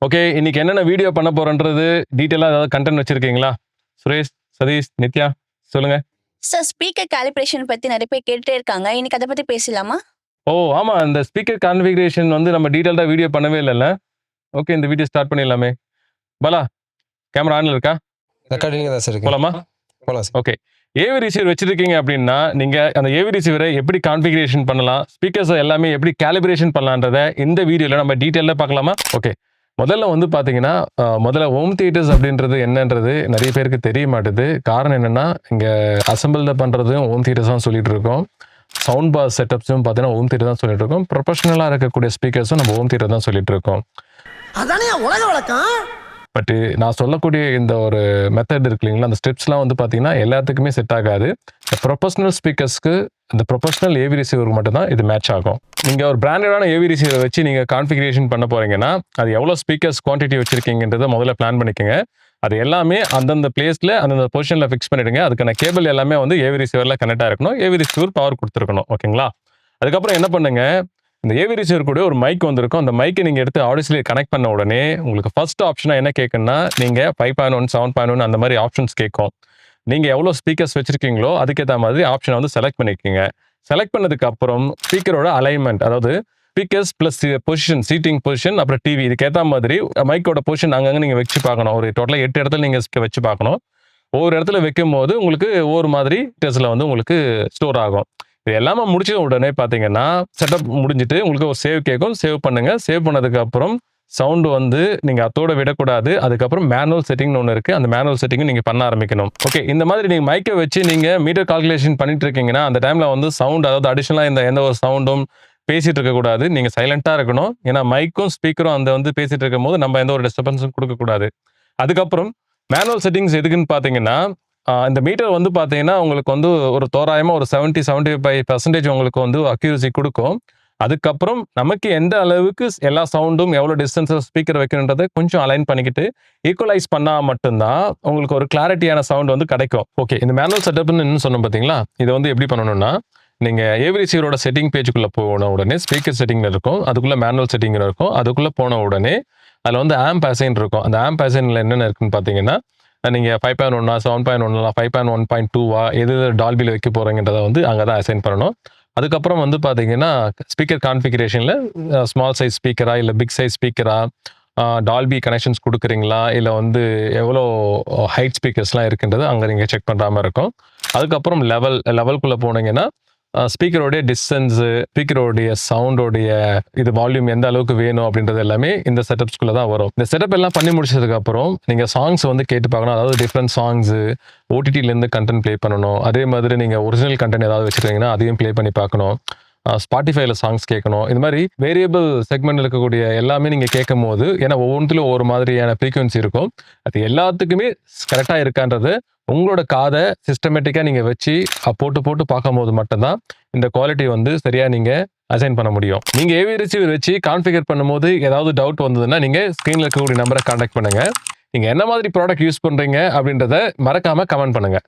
Okay, இன்னைக்கு என்னென்ன video பண்ண போறோன்றது டீட்டெயிலா ஏதாவது கண்டென்ட் வச்சிருக்கீங்களா? சுரேஷ், சதீஷ், நித்யா சொல்லுங்க. சார் ஸ்பீக்கர் காலிப்ரேஷன் பத்தி நிறைய பேர் கேட்டுட்டே இருக்காங்க. இன்னைக்கு அதை பத்தி பேசலாமா? ஓ ஆமா, அந்த ஸ்பீக்கர் கான்ஃபிகரேஷன் வந்து நம்ம டீட்டெயில்டா வீடியோ பண்ணவே இல்லைல்ல. ஓகே, இந்த வீடியோ ஸ்டார்ட் பண்ணிடலாமே. பாலா, கேமரா ஆன்ல இருக்கா? ரெக்கார்டிங் தான் சார் இருக்கு. போலாமா? போலாம் சார். ஓகே, ஏவி ரிசீவர் வச்சிருக்கீங்க அப்படின்னா நீங்க அந்த ஏவி ரிசீவரை எப்படி கான்ஃபிகரேஷன் பண்ணலாம், ஸ்பீக்கர்ஸ் எல்லாமே எப்படி கேலிபிரேஷன் பண்ணலான்றத இந்த வீடியோல நம்ம டீட்டெயிலாக பார்க்கலாமா? ஓகே, முதல்ல வந்து பார்த்தீங்கன்னா முதல்ல ஹோம் தியேட்டர்ஸ் அப்படின்றது என்னன்றது நிறைய பேருக்கு தெரிய மாட்டுது. காரணம் என்னன்னா, இங்கே அசம்பிளில் பண்ணுறதும் ஹோம் தியேட்டர்ஸ் தான் சொல்லிட்டு இருக்கோம். சவுண்ட் பார் செட்டப்ஸும் பார்த்தீங்கன்னா ஹோம் தியேட்டர் தான் சொல்லிட்டு இருக்கோம். ப்ரொஃபஷனலாக இருக்கக்கூடிய ஸ்பீக்கர்ஸும் நம்ம ஹோம் தியேட்டர் தான் சொல்லிட்டு இருக்கோம். அதானே உலக வழக்கம். பட் நான் சொல்லக்கூடிய இந்த ஒரு மெத்தட் இருக்கு இல்லைங்களா, அந்த ஸ்டெப்ஸ்லாம் வந்து பார்த்தீங்கன்னா எல்லாத்துக்குமே செட் ஆகாது. இந்த ப்ரொஃபஷனல் ஸ்பீக்கர்ஸ்க்கு, இந்த ப்ரொஃபஷனல் ஏவி ரிசீவருக்கு மட்டும்தான் இது மேட்ச் ஆகும். நீங்கள் ஒரு பிராண்டடான ஏவி ரிசீவரை வச்சு நீங்கள் கான்ஃபிகரேஷன் பண்ண போறீங்கன்னா அது எவ்வளோ ஸ்பீக்கர்ஸ் குவான்டிட்டி வச்சிருக்கீங்கன்றதை முதல்ல பிளான் பண்ணிக்கோங்க. அது எல்லாமே அந்தந்த பிளேஸில் அந்தந்த பொசிஷனில் ஃபிக்ஸ் பண்ணிடுங்க. அதுக்கான கேபிள் எல்லாமே வந்து ஏவி ரிசீவரில் கனெக்டாக இருக்கணும். ஏவி ரிசீவர் பவர் கொடுத்துருக்கணும். ஓகேங்களா? அதுக்கப்புறம் என்ன பண்ணுங்க, இந்த ஏவி ரிசீவர் கூட ஒரு மைக் வந்திருக்கும். அந்த மைக்கை நீங்கள் எடுத்து ஆடியோஸ்லேயே கனெக்ட் பண்ண உடனே உங்களுக்கு ஃபர்ஸ்ட் ஆப்ஷனாக என்ன கேட்குன்னா, நீங்கள் 5.1 7.1 அந்த மாதிரி ஆப்ஷன்ஸ் கேட்கும். நீங்கள் எவ்வளோ ஸ்பீக்கர்ஸ் வச்சிருக்கீங்களோ அதுக்கேற்ற மாதிரி ஆப்ஷனை வந்து செலக்ட் பண்ணிக்கோங்க. செலக்ட் பண்ணதுக்கு அப்புறம் ஸ்பீக்கரோட அலைன்மெண்ட், அதாவது speakers plus position, seating position, அப்புறம் டிவி, இதுக்கேற்ற மாதிரி மைக்கோட பொசிஷன் அங்கங்கே நீங்கள் வச்சு பார்க்கணும். ஒரு டோட்டலாக 8 இடத்துல நீங்கள் வச்சு பார்க்கணும். ஒவ்வொரு இடத்துல வைக்கும் போது உங்களுக்கு ஒவ்வொரு மாதிரி டெஸ்ட்டில் வந்து உங்களுக்கு ஸ்டோர் ஆகும். இது எல்லாமே முடிச்ச உடனே பார்த்தீங்கன்னா செட்டப் முடிஞ்சிட்டு உங்களுக்கு ஒரு சேவ் கேட்கும். சேவ் பண்ணுங்க. சேவ் பண்ணதுக்கு அப்புறம் சவுண்டு வந்து நீங்கள் அதோட விடக்கூடாது. அதுக்கப்புறம் மேனுவல் செட்டிங்னு ஒன்று இருக்குது. அந்த மேனுவல் செட்டிங்கும் நீங்கள் பண்ண ஆரம்பிக்கணும். ஓகே, இந்த மாதிரி நீங்கள் மைக்கை வச்சு நீங்கள் மீட்டர் கால்குலேஷன் பண்ணிட்டு இருக்கீங்கன்னா அந்த டைமில் வந்து சவுண்ட், அதாவது அடிஷனலாக எந்த ஒரு சவுண்டும் பேசிட்டு இருக்கக்கூடாது. நீங்கள் சைலண்ட்டாக இருக்கணும். ஏன்னா மைக்கும் ஸ்பீக்கரும் அந்த வந்து பேசிட்டு இருக்கும் போது நம்ம எந்த ஒரு டிஸ்டர்பன்ஸும் கொடுக்கக்கூடாது. அதுக்கப்புறம் மேனுவல் செட்டிங்ஸ் எதுக்குன்னு பார்த்தீங்கன்னா, இந்த மீட்டர் வந்து பார்த்தீங்கன்னா உங்களுக்கு வந்து ஒரு தோராயமாக ஒரு 70-75% உங்களுக்கு வந்து அக்யூரசி கொடுக்கும். அதுக்கப்புறம் நமக்கு எந்த அளவுக்கு எல்லா சவுண்டும் எவ்வளோ டிஸ்டன்ஸில் ஸ்பீக்கர் வைக்கணுன்றதை கொஞ்சம் அலைன் பண்ணிக்கிட்டு ஈக்குவலைஸ் பண்ணால் மட்டும்தான் உங்களுக்கு ஒரு கிளாரிட்டியான சவுண்ட் வந்து கிடைக்கும். ஓகே, இந்த மேனுவல் செட்டப்னு என்ன சொன்னோம் பார்த்தீங்களா, இதை வந்து எப்படி பண்ணணும்னா, நீங்கள் ஏவி ரிசீவரோட செட்டிங் பேஜுக்குள்ளே போன உடனே ஸ்பீக்கர் செட்டிங்கில் இருக்கும். அதுக்குள்ளே மேனுவல் செட்டிங்கில் இருக்கும். அதுக்குள்ளே போன உடனே அதில் வந்து ஆம்ப் அசைன் இருக்கும். அந்த ஆம்ப் அசைனில் என்னென்ன இருக்குன்னு பார்த்தீங்கன்னா, நீங்கள் 5.1 7.1 5.1.2 எது டால்பியில் வைக்க போகிறீங்கன்றதை வந்து அங்கே தான் அசைன் பண்ணணும். அதுக்கப்புறம் வந்து பார்த்தீங்கன்னா ஸ்பீக்கர் கான்ஃபிகரேஷனில் ஸ்மால் சைஸ் ஸ்பீக்கரா இல்லை பிக் சைஸ் ஸ்பீக்கரா, டால்பி கனெக்ஷன்ஸ் கொடுக்குறீங்களா, இல்லை வந்து எவ்வளோ ஹைட் ஸ்பீக்கர்ஸ்லாம் இருக்குன்றது அங்கே நீங்கள் செக் பண்ணுற மாதிரி இருக்கும். அதுக்கப்புறம் லெவல்குள்ளே போனீங்கன்னா ஸ்பீக்கரோடைய டிஸ்டன்ஸு, ஸ்பீக்கரோடைய சவுண்டோடைய இது வால்யூம் எந்த அளவுக்கு வேணும் அப்படின்றது எல்லாமே இந்த செட்டப்ஸ்குள்ளே தான் வரும். இந்த செட்டப் எல்லாம் பண்ணி முடிச்சதுக்கப்புறம் நீங்கள் சாங்ஸ் வந்து கேட்டு பார்க்கணும். அதாவது டிஃப்ரெண்ட் சாங்ஸு ஓடிடிலேருந்து கண்டென்ட் ப்ளே பண்ணணும். அதே மாதிரி நீங்கள் ஒரிஜினல் கண்டென்ட் ஏதாவது வச்சுருக்கீங்கன்னா அதையும் ப்ளே பண்ணி பார்க்கணும். ஸ்பாட்டிஃபைல சாங்ஸ் கேட்கணும். இது மாதிரி வேரியபிள் செக்மெண்ட் இருக்கக்கூடிய எல்லாமே நீங்கள் கேட்கும் போது, ஏன்னா ஒவ்வொன்றுலையும் ஒவ்வொரு மாதிரியான ஃப்ரீக்வன்சி இருக்கும். அது எல்லாத்துக்குமே கரெக்டாக இருக்கான்றது உங்களோட காதை சிஸ்டமேட்டிக்காக நீங்கள் வச்சு போட்டு பார்க்கும் போது மட்டும்தான் இந்த குவாலிட்டி வந்து சரியாக நீங்கள் அசைன் பண்ண முடியும். நீங்கள் ஏவி ரிசீவர் வச்சு கான்ஃபிகர் பண்ணும்போது ஏதாவது டவுட் வந்ததுன்னா நீங்கள் ஸ்க்ரீனில் இருக்கக்கூடிய நம்பரை கான்டாக்ட் பண்ணுங்கள். நீங்கள் என்ன மாதிரி ப்ராடக்ட் யூஸ் பண்ணுறீங்க அப்படின்றத மறக்காமல் கமெண்ட் பண்ணுங்கள்.